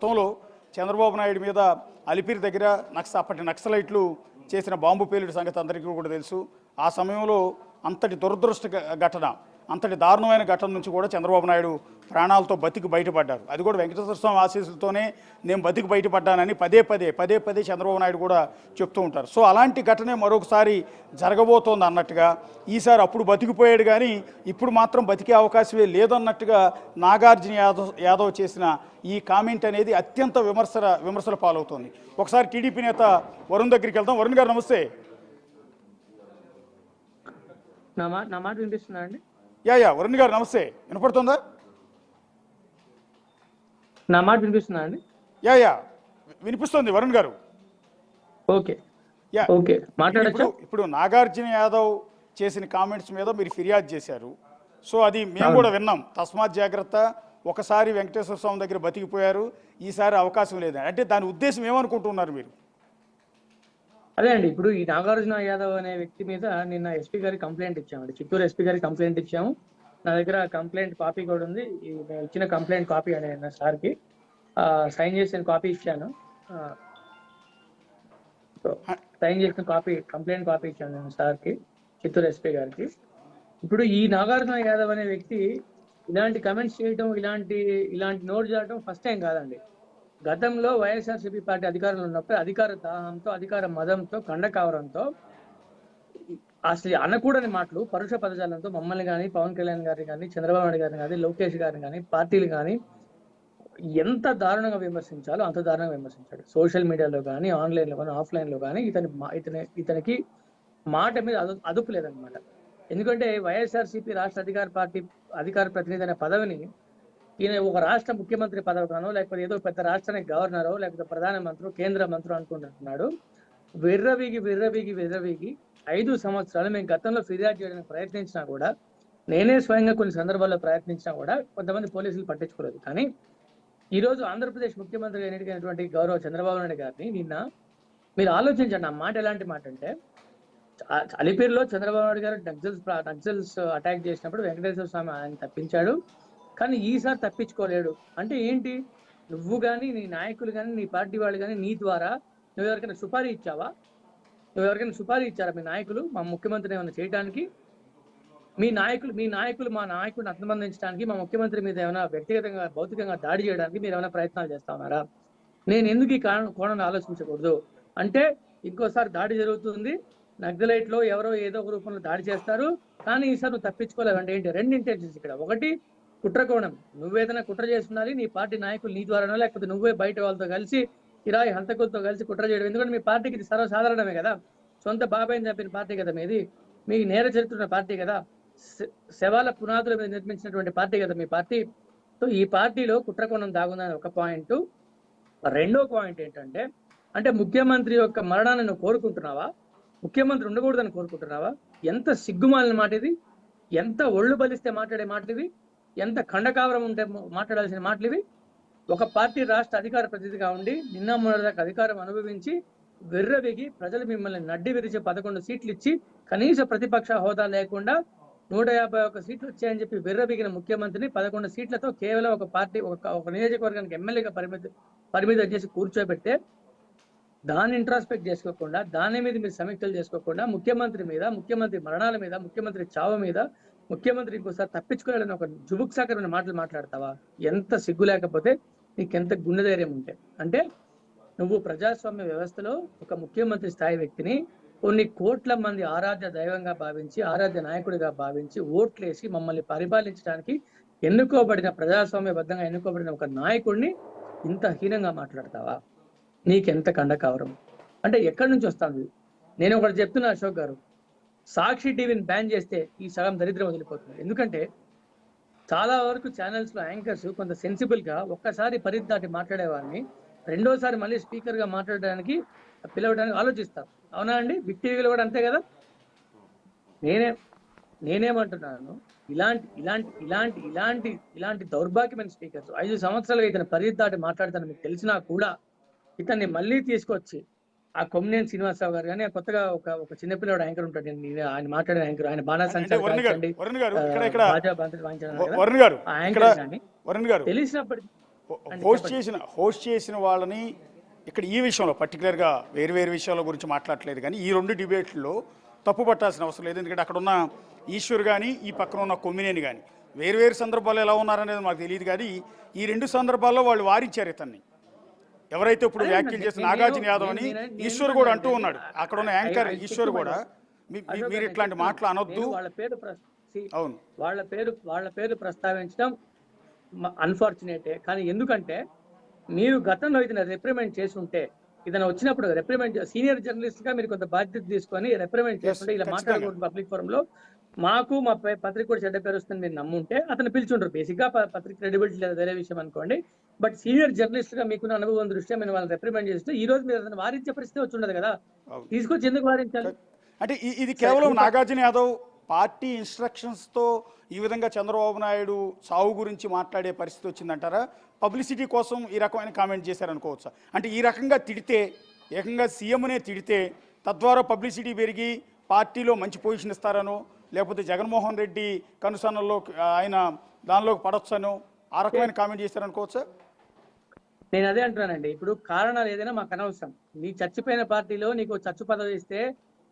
గతంలో చంద్రబాబు నాయుడు మీద అలిపిరి దగ్గర అప్పటి నక్సలైట్లు చేసిన బాంబు పేలుడు సంగతి అందరికీ కూడా తెలుసు. ఆ సమయంలో అంతటి దురదృష్ట ఘటన, అంతటి దారుణమైన ఘటన నుంచి కూడా చంద్రబాబు నాయుడు ప్రాణాలతో బతికి బయటపడ్డారు. అది కూడా వెంకటేశ్వర స్వామి ఆశీస్సులతోనే నేను బతికి బయటపడ్డానని పదే పదే చంద్రబాబు నాయుడు కూడా చెప్తూ ఉంటారు. సో అలాంటి ఘటనే మరొకసారి జరగబోతోంది అన్నట్టుగా, ఈసారి అప్పుడు బతికిపోయాడు కానీ ఇప్పుడు మాత్రం బతికే అవకాశమే లేదన్నట్టుగా నాగార్జున యాదవ్ చేసిన ఈ కామెంట్ అనేది అత్యంత విమర్శల పాలవుతోంది. ఒకసారి టీడీపీ నేత వరుణ్ దగ్గరికి వెళ్తాం. వరుణ్ గారు నమస్తే. నా మాట వినిపిస్తుందా అండి? యా వరుణ్ గారు నమస్తే, వినపడుతుందా? నా మాట వినిపిస్తుందా అండి? యా వినిపిస్తుంది వరుణ్ గారు. ఓకే యా ఓకే మాట్లాడచ్చు. ఇప్పుడు నాగార్జున యాదవ్ చేసిన కామెంట్స్ మీద మీరు ఫిర్యాదు చేశారు. సో అది మేము కూడా విన్నాం. తస్మాత్ జాగ్రత్త, ఒకసారి వెంకటేశ్వర స్వామి దగ్గర బతికిపోయారు, ఈసారి అవకాశం లేదని. అంటే దాని ఉద్దేశం ఏమనుకుంటున్నారు మీరు? అదే అండి, ఇప్పుడు ఈ నాగార్జున యాదవ్ అనే వ్యక్తి మీద నిన్న ఎస్పీ గారికి కంప్లైంట్ ఇచ్చామండి. చిత్తూరు ఎస్పీ గారికి కంప్లైంట్ ఇచ్చాము. నా దగ్గర కంప్లైంట్ కాపీ కూడా ఉంది. నేను ఇచ్చిన కంప్లైంట్ కాపీ అనే సార్కి సైన్ చేసిన కాపీ ఇచ్చాను. సైన్ చేసిన కంప్లైంట్ కాపీ ఇచ్చాను నేను సార్కి, చిత్తూరు ఎస్పీ గారికి. ఇప్పుడు ఈ నాగార్జున యాదవ్ అనే వ్యక్తి ఇలాంటి కమెంట్స్ చేయటం, ఇలాంటి నోట్ చేయడం ఫస్ట్ టైం కాదండి. గతంలో వైఎస్ఆర్సీపీ పార్టీ అధికారంలో ఉన్నప్పుడు అధికార దాహంతో, అధికార మదంతో, కండకావరంతో, అసలు అనకూడని మాటలు, పరుష పదజాలంతో మమ్మల్ని కానీ, పవన్ కళ్యాణ్ గారిని కానీ, చంద్రబాబు నాయుడు గారిని కానీ, లోకేష్ గారిని కానీ, పార్టీలు కానీ ఎంత దారుణంగా విమర్శించాలో అంత దారుణంగా విమర్శించాడు. సోషల్ మీడియాలో కానీ, ఆన్లైన్లో కానీ, ఆఫ్లైన్లో కానీ ఇతనికి మాట మీద అదుపు లేదనమాట. ఎందుకంటే వైఎస్ఆర్సీపీ రాష్ట్ర అధికార ప్రతినిధి అనే పదవిని ఈయన ఒక రాష్ట్ర ముఖ్యమంత్రి పదవి కానో, లేకపోతే ఏదో పెద్ద రాష్ట్రానికి గవర్నరో, లేకపోతే ప్రధానమంత్రి, కేంద్ర మంత్రి అనుకుంటున్నాడు. విర్రవీగి 5 సంవత్సరాలు మేము గతంలో ఫిర్యాదు చేయడానికి ప్రయత్నించినా కూడా, నేనే స్వయంగా కొన్ని సందర్భాల్లో ప్రయత్నించినా కూడా కొంతమంది పోలీసులు పట్టించుకోలేదు. కానీ ఈరోజు ఆంధ్రప్రదేశ్ ముఖ్యమంత్రి ఎన్నికైనటువంటి గౌరవ చంద్రబాబు నాయుడు గారిని నిన్న మీరు ఆలోచించండి. ఆ మాట ఎలాంటి మాట అంటే, అలిపిరిలో చంద్రబాబు నాయుడు గారు నక్సల్స్ అటాక్ చేసినప్పుడు వెంకటేశ్వర స్వామి ఆయన తప్పించాడు, కానీ ఈసారి తప్పించుకోలేడు. అంటే ఏంటి? నువ్వు కానీ, నీ నాయకులు కానీ, నీ పార్టీ వాళ్ళు కానీ, నీ ద్వారా నువ్వు ఎవరికైనా సుపారీ ఇచ్చావా? మీ నాయకులు మా ముఖ్యమంత్రిని ఏమైనా చేయడానికి? మీ నాయకులు మా నాయకుడిని అంతమందించడానికి, మా ముఖ్యమంత్రి మీద ఏమైనా వ్యక్తిగతంగా, భౌతికంగా దాడి చేయడానికి మీరు ఏమైనా ప్రయత్నాలు చేస్తా ఉన్నారా? నేను ఎందుకు ఈ కోణాన్ని ఆలోచించకూడదు? అంటే ఇంకోసారి దాడి జరుగుతుంది, నక్సలైట్లో ఎవరో ఏదో ఒక రూపంలో దాడి చేస్తారు, కానీ ఈసారి నువ్వు తప్పించుకోలేవంటే ఏంటి? 2 ఇంటెన్షన్స్ ఇక్కడ. ఒకటి కుట్రకోణం, నువ్వేదైనా కుట్ర చేస్తున్నది నీ పార్టీ నాయకులు నీ ద్వారానో, లేకపోతే నువ్వే బయట వాళ్ళతో కలిసి, కిరాయి హంతకులతో కలిసి కుట్ర చేయడం. ఎందుకంటే మీ పార్టీకి ఇది సర్వసాధారణమే కదా. సొంత బాబాయిని చంపిన పార్టీ కదా మీది, మీ నేర చరిత్ర ఉన్న పార్టీ కదా, శవాల పునాదుల మీద నిర్మించినటువంటి పార్టీ కదా మీ పార్టీ. సో ఈ పార్టీలో కుట్రకోణం దాగుందని ఒక పాయింట్. రెండో పాయింట్ ఏంటంటే, అంటే ముఖ్యమంత్రి యొక్క మరణాన్ని నువ్వు కోరుకుంటున్నావా? ముఖ్యమంత్రి ఉండకూడదని కోరుకుంటున్నావా? ఎంత సిగ్గుమాలిన మాట ఇది! ఎంత ఒళ్ళు బలిస్తే మాట్లాడే మాటలు ఇవి! ఎంత ఖండకావరం ఉంటే మాట్లాడాల్సిన మాటలు ఇవి! ఒక పార్టీ రాష్ట్ర అధికార ప్రతినిధిగా ఉండి నిన్న మొన్నటిదాకా అధికారం అనుభవించి విర్రవిగి ప్రజలు మిమ్మల్ని నడ్డి విరిచి 11 సీట్లు ఇచ్చి కనీస ప్రతిపక్ష హోదా లేకుండా 151 సీట్లు వచ్చాయని చెప్పి విర్రవిగిన ముఖ్యమంత్రిని 11 సీట్లతో కేవలం ఒక పార్టీ ఒక నియోజకవర్గానికి ఎమ్మెల్యేగా పరిమితం చేసి కూర్చోబెడితే, దాన్ని ఇంట్రాస్పెక్ట్ చేసుకోకుండా, దాని మీద మీరు సమీక్షలు చేసుకోకుండా, ముఖ్యమంత్రి మరణాల మీద, ముఖ్యమంత్రి చావు మీద, ముఖ్యమంత్రి ఇంకోసారి తప్పించుకోవాలని ఒక జుబుక్సాకరమైన మాటలు మాట్లాడతావా? ఎంత సిగ్గు లేకపోతే నీకెంత గుండె ధైర్యం ఉంటే! అంటే నువ్వు ప్రజాస్వామ్య వ్యవస్థలో ఒక ముఖ్యమంత్రి స్థాయి వ్యక్తిని కొన్ని కోట్ల మంది ఆరాధ్య దైవంగా భావించి, ఆరాధ్య నాయకుడిగా భావించి, ఓట్లేసి మమ్మల్ని పరిపాలించడానికి ప్రజాస్వామ్యబద్ధంగా ఎన్నుకోబడిన ఒక నాయకుడిని ఇంత హీనంగా మాట్లాడతావా? నీకెంత కండకావరం! అంటే ఎక్కడి నుంచి వస్తుంది? నేను ఒకటి చెప్తున్నా అశోక్ గారు, సాక్షి టీవీని బ్యాన్ చేస్తే ఈ సగం దరిద్రం వదిలిపోతుంది. ఎందుకంటే చాలా వరకు ఛానల్స్ లో యాంకర్స్ కొంత సెన్సిబుల్ గా ఒక్కసారి పరిధి దాటి మాట్లాడేవాడిని రెండోసారి మళ్ళీ స్పీకర్ గా మాట్లాడడానికి పిలవడానికి ఆలోచిస్తారు. అవునా అండి? బిగ్ టీవీలో కూడా అంతే కదా. నేనేమంటున్నాను, ఇలాంటి దౌర్భాగ్యమైన స్పీకర్స్ 5 సంవత్సరాలుగా ఇతను పరిధి దాటి మాట్లాడతాను మీకు తెలిసినా కూడా ఇతన్ని మళ్ళీ తీసుకొచ్చి, ఆ కొమ్మినేని శ్రీనివాసరావు గారు కానీ, కొత్తగా ఒక చిన్నపిల్లవాడు యాంకర్ ఉంటాడు, ఆయన మాట్లాడే యాంకర్, ఆయన బాణాసంచారి తెలిసినప్పటికీ హోస్ట్ చేసిన వాళ్ళని ఇక్కడ ఈ విషయంలో పర్టికులర్గా వేరు వేరు విషయాల గురించి మాట్లాడలేదు, కానీ ఈ రెండు డిబేట్లలో తప్పు పట్టాల్సిన అవసరం లేదు. ఎందుకంటే అక్కడ ఉన్న ఈశ్వర్ కానీ ఈ పక్కన ఉన్న కొమ్మినేని కానీ వేరు సందర్భాల్లో ఎలా ఉన్నారనేది మాకు తెలియదు, కానీ ఈ రెండు సందర్భాల్లో వాళ్ళు వారించారు ఇతన్ని. ఎవరైతే ఇప్పుడు వ్యాఖ్యలు చేసిన నాగార్జున యాదవ్ అని ఈశ్వర్ కూడా అంటూ ఉన్నాడు, అక్కడ ఉన్న యాంకర్ ఈశ్వర్ కూడా మీరు ఇట్లాంటి మాటలు అనొద్దు. అవును, వాళ్ళ పేరు ప్రస్తావించడం అన్ఫార్చునేటే. కానీ ఎందుకంటే మీరు గతంలో ఇతను రిప్రిమెంట్ చేసి ఉంటే, ఇతను వచ్చినప్పుడు రిప్రిమెంట్ సీనియర్ జర్నలిస్ట్ గా మీరు కొంత బాధ్యత తీసుకొని రిప్రిమెంట్ చేస్తుంటే ఇలా మాట్లాడకూడదు పబ్లిక్ ఫోరం లో, మాకు మా పత్రిక కూడా చెడ్డ పేరు వస్తుంది మీరు నమ్ముంటే అతను పిలిచుంటారు. బేసిక్ గా పత్రిక క్రెడిబిలిటీ లేదా వేరే విషయం అనుకోండి, బట్ సీనియర్ జర్నలిస్ట్ గా మీకున్న అనుభవం దృష్ట్యా మేము వాళ్ళని రిప్రిమెంట్ చేస్తే ఈ రోజు మీరు అతను వారించే పరిస్థితి వచ్చి ఉండదు కదా, తీసుకొచ్చి ఎందుకు వారించాలి? అంటే ఇది కేవలం నాగార్జున యాదవ్ పార్టీ ఇన్స్ట్రక్షన్స్తో ఈ విధంగా చంద్రబాబు నాయుడు సావు గురించి మాట్లాడే పరిస్థితి వచ్చిందంటారా? పబ్లిసిటీ కోసం ఈ రకమైన కామెంట్ చేశారనుకోవచ్చా? అంటే ఈ రకంగా తిడితే, ఏకంగా సీఎంనే తిడితే తద్వారా పబ్లిసిటీ పెరిగి పార్టీలో మంచి పొజిషన్ ఇస్తారనో, లేకపోతే జగన్మోహన్ రెడ్డి కనుసన్నల్లో ఆయన దానిలోకి పడొచ్చనో ఆ రకమైన కామెంట్ చేశారనుకోవచ్చా? నేను అదే అంటున్నానండి. ఇప్పుడు కారణాలు ఏదైనా మాకు అనవసరం. నీ చచ్చిపోయిన పార్టీలో నీకు చచ్చు పదవి ఇస్తే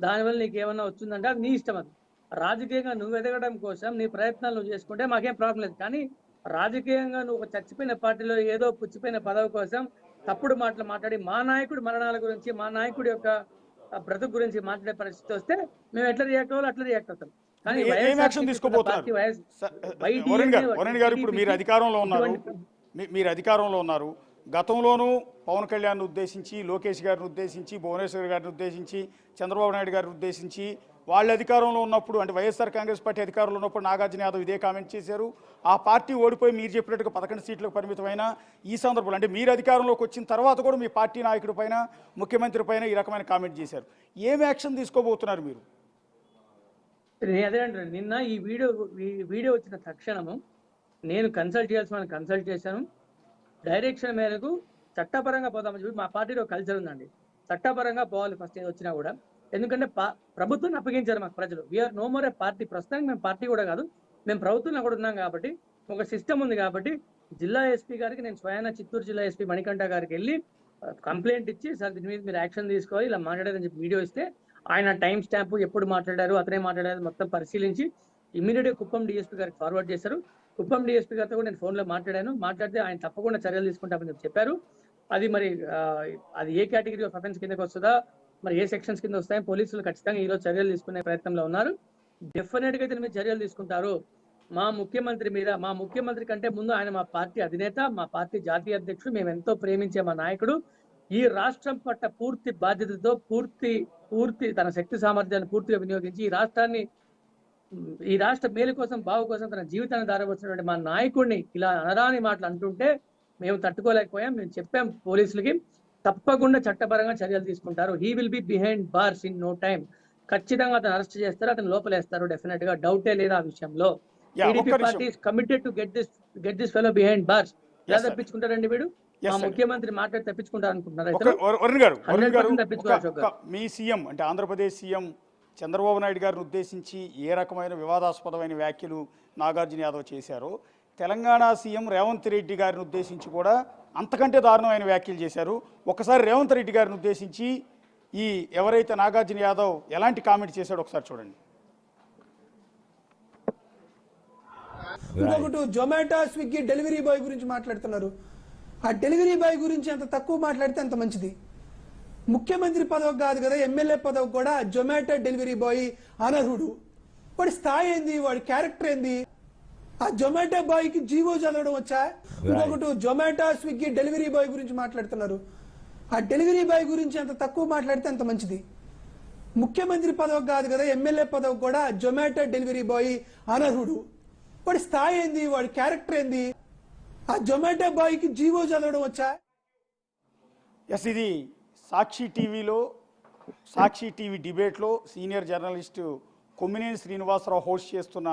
దానివల్ల నీకు ఏమన్నా వచ్చిందంటే అది నీ ఇష్టం. అది రాజకీయంగా నువ్వు ఎదగడం కోసం నీ ప్రయత్నాలు నువ్వు చేసుకుంటే మాకేం ప్రాబ్లం లేదు. కానీ రాజకీయంగా నువ్వు ఒక చచ్చిపోయిన పార్టీలో ఏదో పుచ్చిపోయిన పదవి కోసం తప్పుడు మాటలు మాట్లాడి మా నాయకుడి మరణాల గురించి, మా నాయకుడి యొక్క బ్రతుకు గురించి మాట్లాడే పరిస్థితి వస్తే మేము ఎట్లా రియాక్ట్ అవ్వాలి అట్లా రియాక్ట్ అవుతాం. కానీ వరుణ్ గారు ఇప్పుడు మీరు అధికారంలో ఉన్నారు, గతంలోనూ పవన్ కళ్యాణ్ ఉద్దేశించి, లోకేష్ గారిని ఉద్దేశించి, భువనేశ్వర్ గారిని ఉద్దేశించి, చంద్రబాబు నాయుడు గారిని ఉద్దేశించి, వాళ్ళ అధికారంలో ఉన్నప్పుడు అంటే వైఎస్ఆర్ కాంగ్రెస్ పార్టీ అధికారంలో ఉన్నప్పుడు నాగార్జున యాదవ్ ఇదే కామెంట్ చేశారు. ఆ పార్టీ ఓడిపోయి మీరు చెప్పినట్టుగా 11 సీట్లకు పరిమితమైన ఈ సందర్భంలో అంటే మీరు అధికారంలోకి వచ్చిన తర్వాత కూడా మీ పార్టీ నాయకుడి పైన, ముఖ్యమంత్రి పైన ఈ రకమైన కామెంట్ చేశారు. ఏం యాక్షన్ తీసుకోబోతున్నారు మీరు? అదే అంటున్నాను, నిన్న ఈ వీడియో వచ్చిన తక్షణము నేను కన్సల్ట్ చేయాల్సిన కన్సల్ట్ చేశాను. డైరెక్షన్ మేరకు చట్టపరంగా పోదామని చెప్పి మా పార్టీలో కల్చర్ ఉందండి. చట్టపరంగా పోవాలి ఫస్ట్ ఏది వచ్చినా కూడా. ఎందుకంటే ప్రభుత్వాన్ని అప్పగించారు మాకు ప్రజలు. We are no more a party. ప్రస్తుతానికి మేము పార్టీ కూడా కాదు, మేము ప్రభుత్వంలో కూడా ఉన్నాం కాబట్టి ఒక సిస్టమ్ ఉంది. కాబట్టి జిల్లా ఎస్పీ గారికి నేను స్వయాన చిత్తూరు జిల్లా ఎస్పీ మణికంఠ గారికి వెళ్ళి కంప్లైంట్ ఇచ్చి, సార్ దీని మీద మీరు యాక్షన్ తీసుకోవాలి, ఇలా మాట్లాడారని చెప్పి వీడియో ఇస్తే ఆయన టైం స్టాంపు, ఎప్పుడు మాట్లాడారు, అతనే మాట్లాడారు మొత్తం పరిశీలించి ఇమ్మీడియట్గా కుప్పం డిఎస్పీ గారికి ఫార్వర్డ్ చేశారు. కుప్పం డిఎస్పీ గారితో కూడా నేను ఫోన్లో మాట్లాడితే ఆయన తప్పకుండా చర్యలు తీసుకుంటామని చెప్పారు. అది మరి అది ఏ కేటగిరీ ఆఫ్ అఫెన్స్ కిందకి వస్తుందా, మరి ఏ సెక్షన్స్ కింద వస్తాయి, పోలీసులు ఖచ్చితంగా ఈరోజు చర్యలు తీసుకునే ప్రయత్నంలో ఉన్నారు. డెఫినెట్గా దీని మీద చర్యలు తీసుకుంటారు. మా ముఖ్యమంత్రి కంటే ముందు ఆయన మా పార్టీ అధినేత, మా పార్టీ జాతీయ అధ్యక్షుడు, మేము ఎంతో ప్రేమించే మా నాయకుడు. ఈ రాష్ట్రం పట్ల పూర్తి బాధ్యతతో పూర్తి తన శక్తి సామర్థ్యాన్ని పూర్తిగా వినియోగించి ఈ రాష్ట్ర మేలు కోసం, బావు కోసం తన జీవితాన్ని దారవచ్చినటువంటి మా నాయకుడిని ఇలా అనరాని మాటలు అంటుంటే మేము తట్టుకోలేకపోయాం. మేము చెప్పాం పోలీసులకి, తప్పకుండా చట్టపరంగా చర్యలు తీసుకుంటారు. He will be behind bars in no time. ఖచ్చితంగా అతను అరెస్ట్ చేస్తారు, అతను లోపలేస్తారు. డెఫినెట్ గా డౌటే లేదు ఆ విషయంలో. TDP party is committed to get this fellow behind bars. ఎలా తప్పించుకుంటారండి వీడు? మా ముఖ్యమంత్రి మాట్లాడి తప్పించుకుంటారు అనుకుంటున్నారు. మీ సీఎం అంటే ఆంధ్రప్రదేశ్ సీఎం చంద్రబాబు నాయుడు గారిని ఉద్దేశించి ఏ రకమైన వివాదాస్పదమైన వ్యాఖ్యలు నాగార్జున యాదవ్ చేశారో, తెలంగాణ సీఎం రేవంత్ రెడ్డి గారిని ఉద్దేశించి కూడా అంతకంటే దారుణమైన వ్యాఖ్యలు చేశారు. ఒకసారి రేవంత్ రెడ్డి గారిని ఉద్దేశించి ఎవరైతే నాగార్జున యాదవ్ ఎలాంటి కామెంట్ చేశాడో ఒకసారి చూడండి. ఇంకొకటి జొమాటో, స్విగ్గీ డెలివరీ బాయ్ గురించి మాట్లాడుతున్నారు. ఆ డెలివరీ బాయ్ గురించి ఎంత తక్కువ మాట్లాడితే అంత మంచిది. ముఖ్యమంత్రి పదవి కాదు కదా, ఎమ్మెల్యే పదవి కూడా జొమాటో డెలివరీ బాయ్ అనర్హుడు. వాడి స్థాయి ఏంది, వాడి క్యారెక్టర్ ఏంది? ఆ జొమాటో బాయ్ కి జీవో చదవడం వచ్చా? ఇంకొకటి జొమాటో, స్విగ్గీ డెలివరీ బాయ్ గురించి మాట్లాడుతున్నారు. ఆ డెలివరీ బాయ్ గురించి ఎంత తక్కువ మాట్లాడితే అంత మంచిది. ముఖ్యమంత్రి పదవి కాదు కదా, ఎమ్మెల్యే పదవి కూడా జొమాటో డెలివరీ బాయ్ అనర్హుడు. వాడి స్థాయి ఏంది, వాడి క్యారెక్టర్ ఏంది? ఆ జొమాటో బాయ్ కి జీవో చదవడం వచ్చా? ఇది సాక్షి టీవీ డిబేట్లో senior journalist Kommineni Srinivasa Rao host చేస్తున్న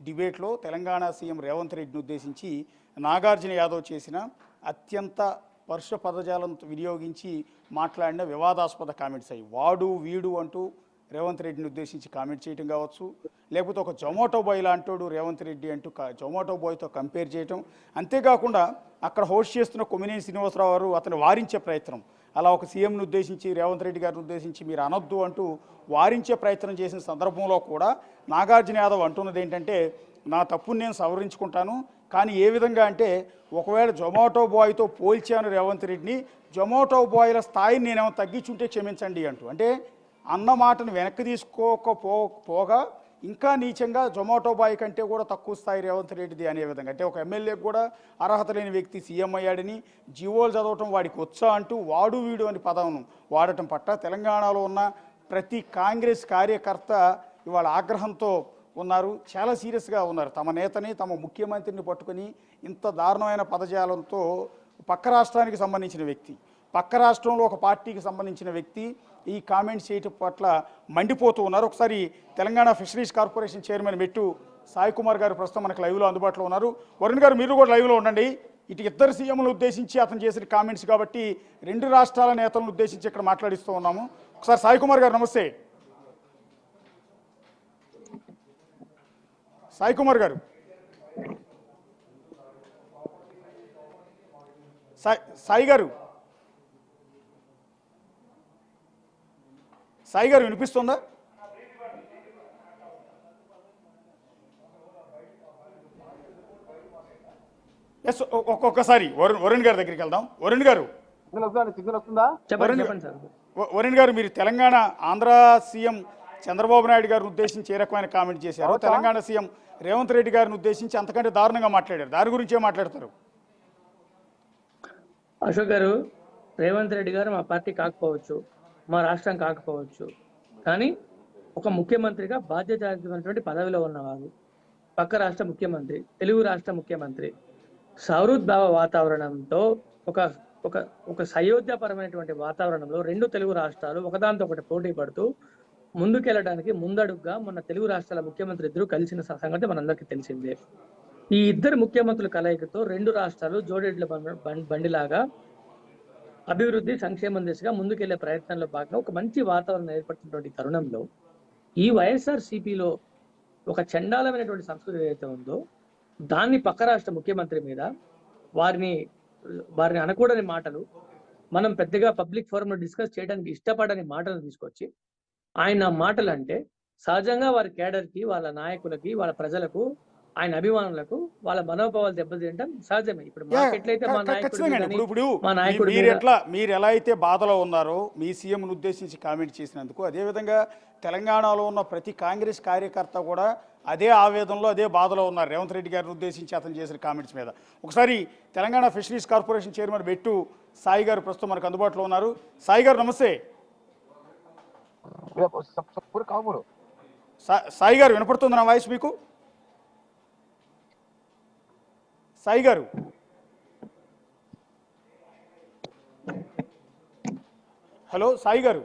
డిబేట్లో తెలంగాణ సీఎం రేవంత్ రెడ్డిని ఉద్దేశించి నాగార్జున యాదవ్ చేసిన అత్యంత పరుష పదజాలం వినియోగించి మాట్లాడిన వివాదాస్పద కామెంట్స్ అయ్యి, వాడు వీడు అంటూ రేవంత్ రెడ్డిని ఉద్దేశించి కామెంట్ చేయటం కావచ్చు, లేకపోతే ఒక జొమాటో బాయ్ లాంటోడు రేవంత్ రెడ్డి అంటూ జొమాటో బాయ్తో కంపేర్ చేయటం, అంతేకాకుండా అక్కడ హోస్ట్ చేస్తున్న కొమ్మినేని శ్రీనివాసరావు గారు అతను వారించే ప్రయత్నం, అలా ఒక సీఎంను ఉద్దేశించి రేవంత్ రెడ్డి గారిని ఉద్దేశించి మీరు అనొద్దు అంటూ వారించే ప్రయత్నం చేసిన సందర్భంలో కూడా నాగార్జున యాదవ్ అంటున్నది ఏంటంటే, నా తప్పును నేను సవరించుకుంటాను, కానీ ఏ విధంగా అంటే ఒకవేళ జొమాటో బాయ్తో పోల్చాను రేవంత్ రెడ్డిని, జొమాటో బాయ్ల స్థాయిని నేనేమో తగ్గించుంటే క్షమించండి అంటూ, అంటే అన్న మాటను వెనక్కి తీసుకోకపోగా ఇంకా నీచంగా జొమాటో బాయ్ కంటే కూడా తక్కువ స్థాయి రేవంత్ రెడ్డిది అనే విధంగా, అంటే ఒక ఎమ్మెల్యేకి కూడా అర్హత లేని వ్యక్తి సీఎం అయ్యాడని, జీవోలు చదవటం వాడికి వచ్చా అంటూ వాడు వీడు అని పదం వాడటం పట్ల తెలంగాణలో ఉన్న ప్రతి కాంగ్రెస్ కార్యకర్త ఇవాళ ఆగ్రహంతో ఉన్నారు, చాలా సీరియస్గా ఉన్నారు. తమ నేతని, తమ ముఖ్యమంత్రిని పట్టుకొని ఇంత దారుణమైన పదజాలంతో పక్క రాష్ట్రానికి సంబంధించిన వ్యక్తి, పక్క రాష్ట్రంలో ఒక పార్టీకి సంబంధించిన వ్యక్తి ఈ కామెంట్స్ చేయటం పట్ల మండిపోతూ ఉన్నారు. ఒకసారి తెలంగాణ ఫిషరీస్ కార్పొరేషన్ చైర్మన్ మెట్టు సాయి కుమార్ గారు ప్రస్తుతం మనకు లైవ్లో అందుబాటులో ఉన్నారు. వరుణ్ గారు మీరు కూడా లైవ్లో ఉండండి. ఇటు ఇద్దరు సీఎంలను ఉద్దేశించి అతను చేసిన కామెంట్స్ కాబట్టి రెండు రాష్ట్రాల నేతలను ఉద్దేశించి ఇక్కడ మాట్లాడిస్తూ ఉన్నాము. ఒకసారి సాయి కుమార్ గారు నమస్తే. సాయి కుమార్ గారు, సాయి గారు, సాయి గారు వినిపిస్తుందా? ఎస్, ఒక్కొక్కసారి వరుణ్ గారి దగ్గరికి వెళ్దాం. వరుణ్ గారు, వరుణ్ గారు, మీరు తెలంగాణ ఆంధ్ర సీఎం చంద్రబాబు నాయుడు గారిని ఉద్దేశించి ఏ రకమైన కామెంట్ చేశారు, తెలంగాణ సీఎం రేవంత్ రెడ్డి గారిని ఉద్దేశించి అంతకంటే దారుణంగా మాట్లాడారు, దాని గురించి ఏం మాట్లాడతారు? అశోక్ గారు, రేవంత్ రెడ్డి గారు మా పార్టీ కాకపోవచ్చు, మా రాష్ట్రం కాకపోవచ్చు, కానీ ఒక ముఖ్యమంత్రిగా బాధ్యతాయుతమైనటువంటి పదవిలో ఉన్నవారు, పక్క రాష్ట్ర ముఖ్యమంత్రి, తెలుగు రాష్ట్ర ముఖ్యమంత్రి, సౌహృద్భావ వాతావరణంతో ఒక ఒక ఒక సయోధ్యపరమైనటువంటి వాతావరణంలో రెండు తెలుగు రాష్ట్రాలు ఒకదాంతో ఒకటి పోటీ పడుతూ ముందుకెళ్ళడానికి ముందడుగ్గా మొన్న తెలుగు రాష్ట్రాల ముఖ్యమంత్రి ఇద్దరు కలిసిన సంగతి మనందరికీ తెలిసిందే. ఈ ఇద్దరు ముఖ్యమంత్రుల కలయికతో రెండు రాష్ట్రాలు జోడెడ్ల బండిలాగా అభివృద్ధి సంక్షేమం దిశగా ముందుకెళ్లే ప్రయత్నంలో భాగంగా ఒక మంచి వాతావరణం ఏర్పడుతున్నటువంటి తరుణంలో ఈ వైఎస్ఆర్సీపీలో ఒక చండాలమైనటువంటి సంస్కృతి ఏదైతే ఉందో దాన్ని పక్క రాష్ట్ర ముఖ్యమంత్రి మీద వారిని అనకూడని మాటలు, మనం పెద్దగా పబ్లిక్ ఫోరంలో డిస్కస్ చేయడానికి ఇష్టపడని మాటలు తీసుకొచ్చి ఆయన మాటలు అంటే సహజంగా వారి కేడర్కి, వాళ్ళ నాయకులకి, వాళ్ళ ప్రజలకు, ఆయన అభిమానులకు వాళ్ళ మనోభావాలు దెబ్బతింటాం సహజమే. ఇప్పుడు ఎట్లయితే మా నాయకుడు మీరు ఎలా అయితే బాధలో ఉన్నారో మీ సీఎంను ఉద్దేశించి కామెంట్ చేసినందుకు, అదేవిధంగా తెలంగాణలో ఉన్న ప్రతి కాంగ్రెస్ కార్యకర్త కూడా అదే ఆవేదనలో, అదే బాధలో ఉన్నారు రేవంత్ రెడ్డి గారిని ఉద్దేశించి అతను చేసిన కామెంట్స్ మీద. ఒకసారి తెలంగాణ ఫిషరీస్ కార్పొరేషన్ చైర్మన్ బెట్టు సాయి గారు ప్రస్తుతం మనకు అందుబాటులో ఉన్నారు. సాయి గారు నమస్తే. సాయి గారు వినపడుతుంది నా వాయిస్ మీకు? సాయి గారు, హలో సాయి గారు.